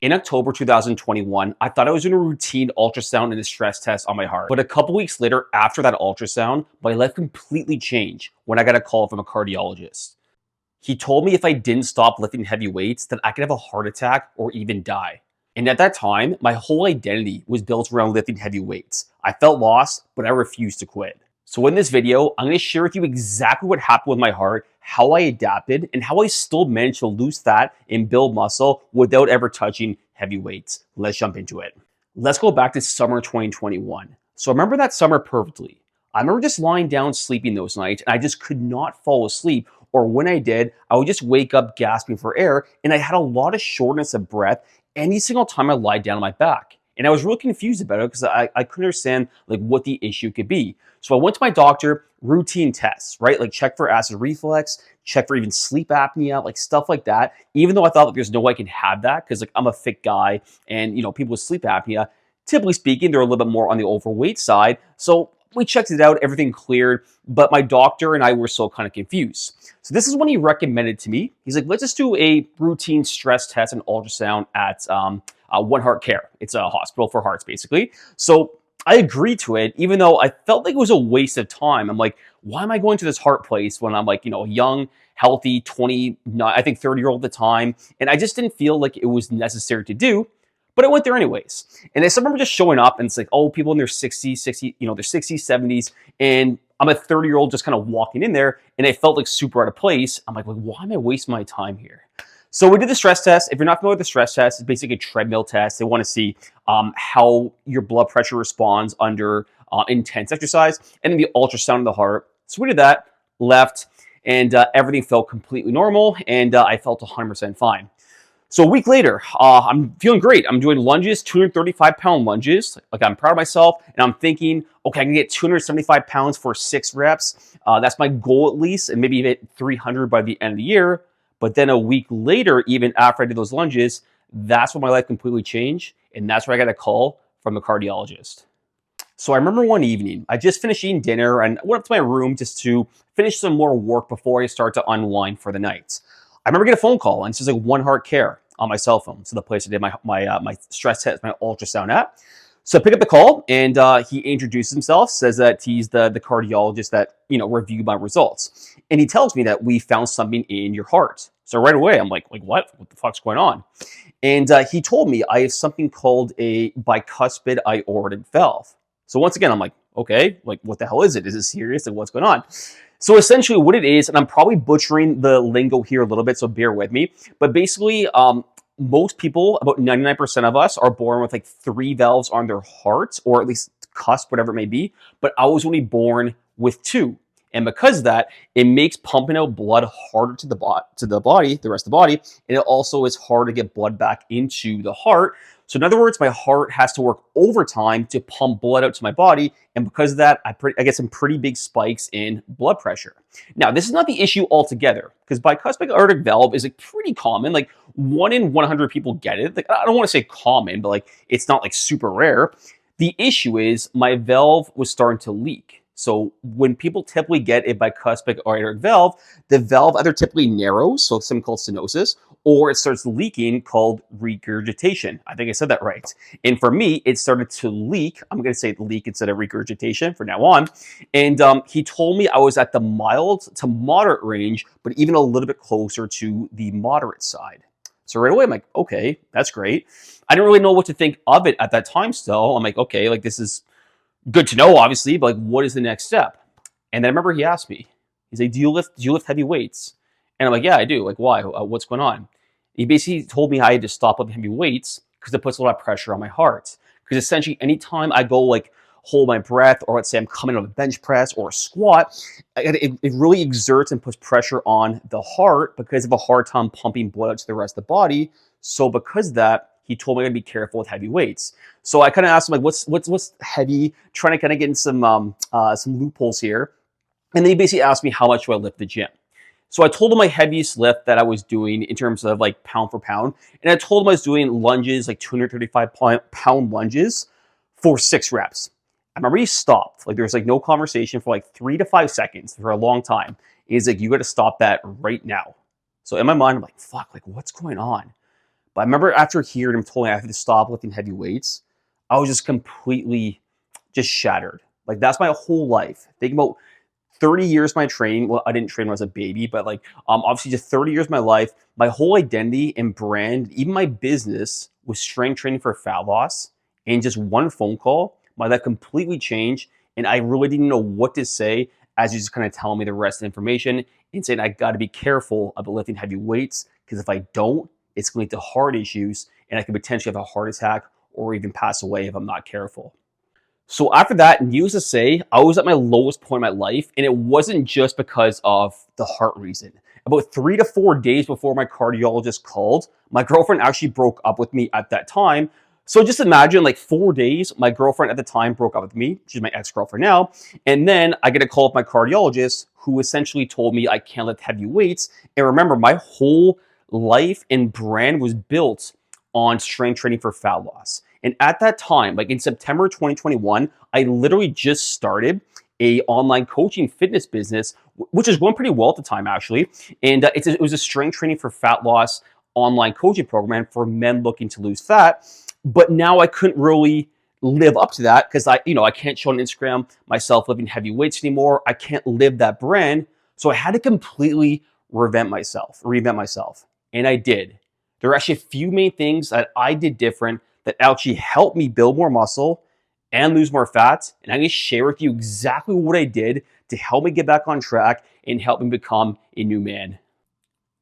In October 2021, I thought I was doing a routine ultrasound and a stress test on my heart. But a couple weeks later, after that ultrasound, my life completely changed when I got a call from a cardiologist. He told me if I didn't stop lifting heavy weights, that I could have a heart attack or even die. And at that time, my whole identity was built around lifting heavy weights. I felt lost, but I refused to quit. So in this video, I'm going to share with you exactly what happened with my heart, how I adapted, and how I still managed to lose fat and build muscle without ever touching heavy weights. Let's jump into it. Let's go back to summer 2021. So I remember that summer perfectly. I remember just lying down sleeping those nights, and I just could not fall asleep. Or when I did, I would just wake up gasping for air, and I had a lot of shortness of breath any single time I lied down on my back. And I was really confused about it because I couldn't understand what the issue could be. So I went to my doctor, routine tests, right? Like check for acid reflux, check for even sleep apnea, like stuff like that. Even though I thought there's no way I can have that because I'm a fit guy and people with sleep apnea, typically speaking, they're a little bit more on the overweight side. So we checked it out, everything cleared, but my doctor and I were still kind of confused. So this is when he recommended to me. He's like, let's just do a routine stress test and ultrasound at One Heart Care. It's a hospital for hearts, basically. So I agreed to it, even though I felt like it was a waste of time. I'm like, why am I going to this heart place when I'm young, healthy, 20, I think 30-year-old at the time. And I just didn't feel like it was necessary to do. But I went there anyways. And I still remember just showing up and it's like, oh, people in their 60s, their 60s, 70s. And I'm a 30-year-old just kind of walking in there and I felt like super out of place. I'm like, why am I wasting my time here? So we did the stress test. If you're not familiar with the stress test, it's basically a treadmill test. They want to see how your blood pressure responds under intense exercise, and then the ultrasound of the heart. So we did that, left, and everything felt completely normal, and I felt 100% fine. So a week later, I'm feeling great. I'm doing lunges, 235-pound lunges. Like I'm proud of myself, and I'm thinking, okay, I can get 275 pounds for 6 reps. That's my goal at least, and maybe hit 300 by the end of the year. But then a week later, even after I did those lunges, that's when my life completely changed. And that's where I got a call from the cardiologist. So I remember one evening, I just finished eating dinner and went up to my room just to finish some more work before I start to unwind for the night. I remember getting a phone call, and it's just like One Heart Care on my cell phone. So the place I did my stress test, my ultrasound at. So I pick up the call, and he introduces himself, says that he's the cardiologist that reviewed my results, and he tells me that we found something in your heart. So right away, I'm like what? What the fuck's going on? And he told me I have something called a bicuspid aortic valve. So once again, I'm like, okay, what the hell is it? Is it serious? Like what's going on? So essentially, what it is, and I'm probably butchering the lingo here a little bit, so bear with me. But basically, most people, about 99% of us, are born with 3 valves on their heart, or at least cusp, whatever it may be. But I was only born with 2. And because of that, it makes pumping out blood harder to the body, the rest of the body. And it also is hard to get blood back into the heart. So in other words, my heart has to work overtime to pump blood out to my body. And because of that, I get some pretty big spikes in blood pressure. Now, this is not the issue altogether, because bicuspid aortic valve is pretty common. 1 in 100 people get it. I don't want to say common, but it's not super rare. The issue is my valve was starting to leak. So when people typically get a bicuspid aortic valve, the valve either typically narrows, so something called stenosis, or it starts leaking, called regurgitation. I think I said that right. And for me, it started to leak. I'm going to say leak instead of regurgitation from now on. And he told me I was at the mild to moderate range, but even a little bit closer to the moderate side. So right away, I'm like, okay, that's great. I didn't really know what to think of it at that time still. I'm like, okay, this is good to know, obviously, but what is the next step? And then I remember he asked me, he's like, do you lift heavy weights? And I'm like, yeah, I do. Why? What's going on? He basically told me I had to stop lifting heavy weights because it puts a lot of pressure on my heart. Because essentially, anytime I go hold my breath, or let's say I'm coming out of a bench press or a squat, it really exerts and puts pressure on the heart because of a hard time pumping blood out to the rest of the body. So because of that, he told me to be careful with heavy weights. So I kind of asked him what's heavy, trying to kind of get in some loopholes here. And then he basically asked me how much do I lift the gym. So I told him my heaviest lift that I was doing in terms of pound for pound. And I told him I was doing lunges, 235-pound lunges for 6 reps. I remember he stopped. There was no conversation for 3 to 5 seconds for a long time. He's like, you got to stop that right now. So in my mind, I'm like, fuck, what's going on? But I remember after hearing him told me I had to stop lifting heavy weights, I was just completely just shattered. Like that's my whole life. Think about 30 years of my training. Well, I didn't train when I was a baby, but like obviously just 30 years of my life, my whole identity and brand, even my business was strength training for fat loss. And just one phone call, my life completely changed. And I really didn't know what to say as you just kind of telling me the rest of the information and saying I got to be careful about lifting heavy weights because if I don't, it's going to lead to heart issues and I could potentially have a heart attack or even pass away if I'm not careful. So after that, needless to say, I was at my lowest point in my life, and it wasn't just because of the heart reason. About 3 to 4 days before my cardiologist called, my girlfriend actually broke up with me at that time. So just imagine like 4 days, my girlfriend at the time broke up with me. She's my ex-girlfriend now. And then I get a call from my cardiologist who essentially told me I can't lift heavy weights. And remember, my whole life and brand was built on strength training for fat loss. And at that time, like in September 2021, I literally just started a online coaching fitness business, which is going pretty well at the time, actually. And it was a strength training for fat loss online coaching program for men looking to lose fat. But now I couldn't really live up to that because I can't show on Instagram myself lifting heavy weights anymore. I can't live that brand. So I had to completely reinvent myself. And I did. There are actually a few main things that I did different that actually helped me build more muscle and lose more fat. And I'm going to share with you exactly what I did to help me get back on track and help me become a new man.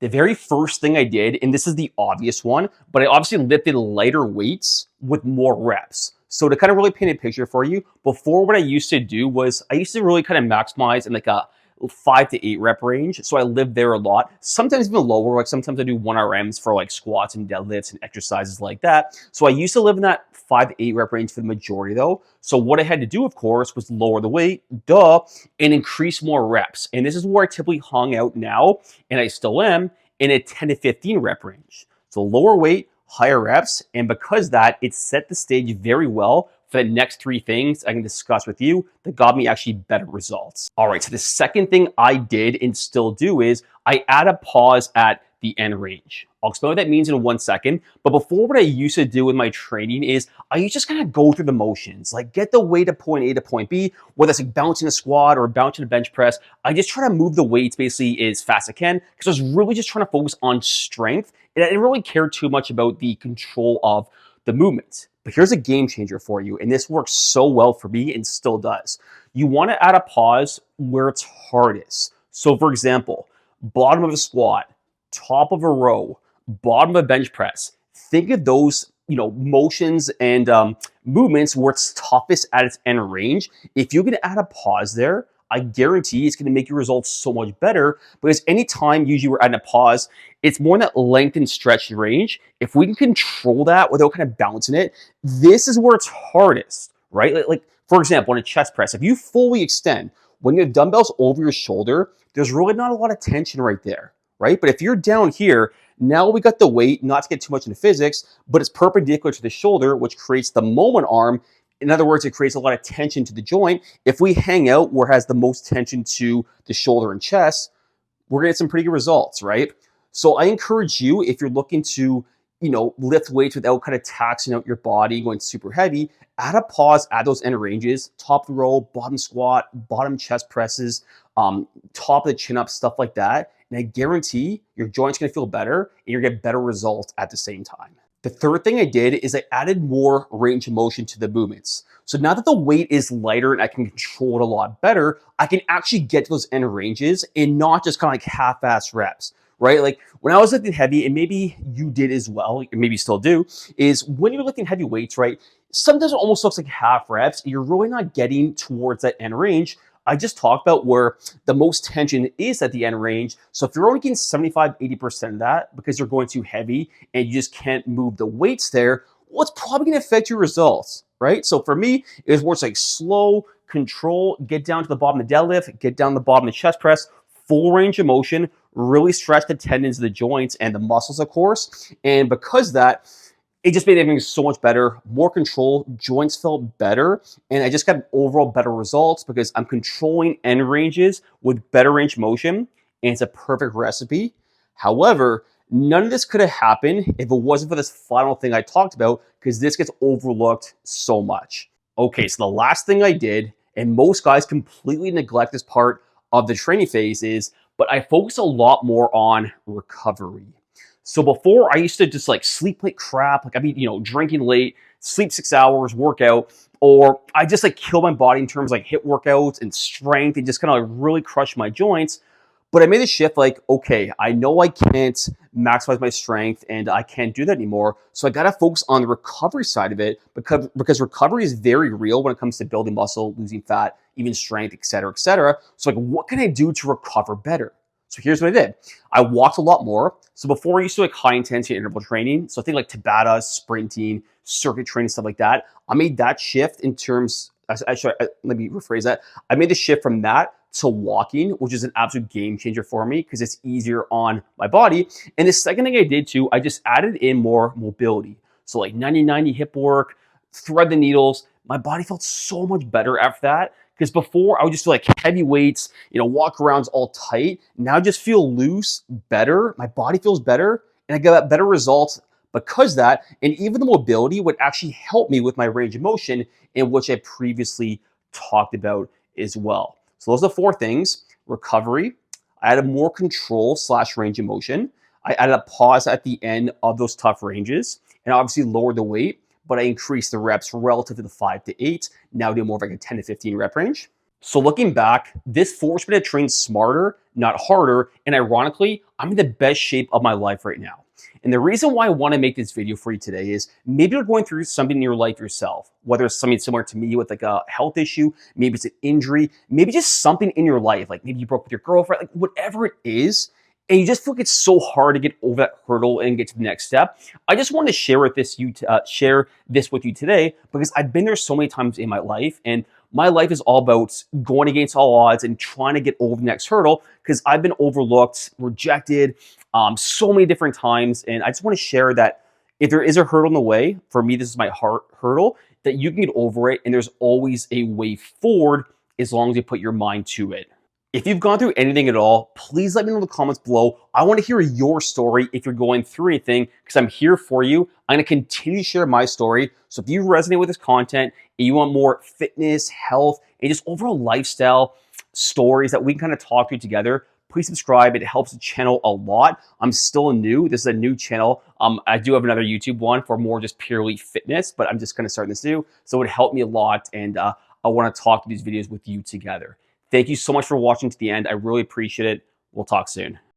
The very first thing I did, and this is the obvious one, but I obviously lifted lighter weights with more reps. So to kind of really paint a picture for you, before what I used to do was I used to really kind of maximize in like a 5 to 8 rep range. So I lived there a lot, sometimes even lower. Like sometimes I do 1 RMs for like squats and deadlifts and exercises like that. So I used to live in that 5 to 8 rep range for the majority though. So what I had to do, of course, was lower the weight, and increase more reps. And this is where I typically hung out now, and I still am, in a 10 to 15 rep range. So lower weight, higher reps. And because that, it set the stage very well for the next 3 things I can discuss with you that got me actually better results. All right, so the second thing I did and still do is I add a pause at the end range. I'll explain what that means in 1 second. But before, what I used to do with my training is I used to just kind of go through the motions, like get the weight to point A to point B, whether it's like bouncing a squat or bouncing a bench press. I just try to move the weights basically as fast as I can because I was really just trying to focus on strength. And I didn't really care too much about the control of the movement. But here's a game changer for you, and this works so well for me and still does. You want to add a pause where it's hardest. So for example, bottom of a squat, top of a row, bottom of a bench press. Think of those, motions and movements where it's toughest at its end range. If you can add a pause there, I guarantee it's going to make your results so much better because anytime usually we're adding a pause, it's more in that length and stretch range. If we can control that without kind of bouncing it, this is where it's hardest, right? Like for example, in a chest press, if you fully extend, when you have dumbbells over your shoulder, there's really not a lot of tension right there, right? But if you're down here, now we got the weight, not to get too much into physics, but it's perpendicular to the shoulder, which creates the moment arm. In other words, it creates a lot of tension to the joint. If we hang out where it has the most tension to the shoulder and chest, we're gonna get some pretty good results, right? So I encourage you, if you're looking to, lift weights without kind of taxing out your body, going super heavy, add a pause at those end ranges, top of the row, bottom squat, bottom chest presses, top of the chin up, stuff like that. And I guarantee your joint's gonna feel better and you're gonna get better results at the same time. The third thing I did is I added more range of motion to the movements. So now that the weight is lighter and I can control it a lot better, I can actually get to those end ranges and not just kind of like half-ass reps, right? Like when I was lifting heavy, and maybe you did as well, or maybe you still do, is when you're lifting heavy weights, right? Sometimes it almost looks like half reps. You're really not getting towards that end range. I just talked about where the most tension is at the end range. So if you're only getting 75, 80% of that because you're going too heavy and you just can't move the weights there, well, it's probably going to affect your results, right? So for me, it was more like slow, control, get down to the bottom of the deadlift, get down to the bottom of the chest press, full range of motion, really stretch the tendons of the joints and the muscles, of course. And because of that, it just made everything so much better, more control, joints felt better, and I just got overall better results because I'm controlling end ranges with better range motion, and it's a perfect recipe. However, None of this could have happened if it wasn't for this final thing I talked about, because this gets overlooked so much. Okay, so the last thing I did, and most guys completely neglect this part of the training phase, is but I focus a lot more on recovery. So before I used to just like sleep like crap, like drinking late, sleep 6 hours, workout, or I just like kill my body in terms of like hit workouts and strength and just kind of like really crush my joints. But I made a shift like, okay, I know I can't maximize my strength and I can't do that anymore. So I got to focus on the recovery side of it because recovery is very real when it comes to building muscle, losing fat, even strength, et cetera, et cetera. So like, what can I do to recover better? So here's what I did. I walked a lot more. So before I used to like high intensity interval training. So I think like Tabata, sprinting, circuit training, stuff like that. I made that shift in terms, let me rephrase that. I made the shift from that to walking, which is an absolute game changer for me because it's easier on my body. And the second thing I did too, I just added in more mobility. So like 90-90 hip work, thread the needles. My body felt so much better after that because before I would just feel like heavy weights, walk arounds all tight. Now I just feel loose, better. My body feels better and I get better results because that. And even the mobility would actually help me with my range of motion, in which I previously talked about as well. So those are the four things: recovery. I added more control / range of motion. I added a pause at the end of those tough ranges and obviously lowered the weight, but I increased the reps relative to the 5 to 8. Now I do more of like a 10 to 15 rep range. So looking back, this forced me to train smarter, not harder. And ironically, I'm in the best shape of my life right now. And the reason why I want to make this video for you today is maybe you're going through something in your life yourself, whether it's something similar to me with like a health issue, maybe it's an injury, maybe just something in your life, like maybe you broke with your girlfriend, like whatever it is, and you just feel like it's so hard to get over that hurdle and get to the next step. I just want to share this with you today because I've been there so many times in my life, and my life is all about going against all odds and trying to get over the next hurdle because I've been overlooked, rejected so many different times. And I just want to share that if there is a hurdle in the way, for me, this is my heart hurdle, that you can get over it. And there's always a way forward as long as you put your mind to it. If you've gone through anything at all, please let me know in the comments below. I want to hear your story if you're going through anything because I'm here for you. I'm going to continue to share my story. So if you resonate with this content and you want more fitness, health, and just overall lifestyle stories that we can kind of talk through together, please subscribe. It helps the channel a lot. I'm still new. This is a new channel. I do have another YouTube one for more just purely fitness, but I'm just going to start this new. So it would help me a lot. And I want to talk through these videos with you together. Thank you so much for watching to the end. I really appreciate it. We'll talk soon.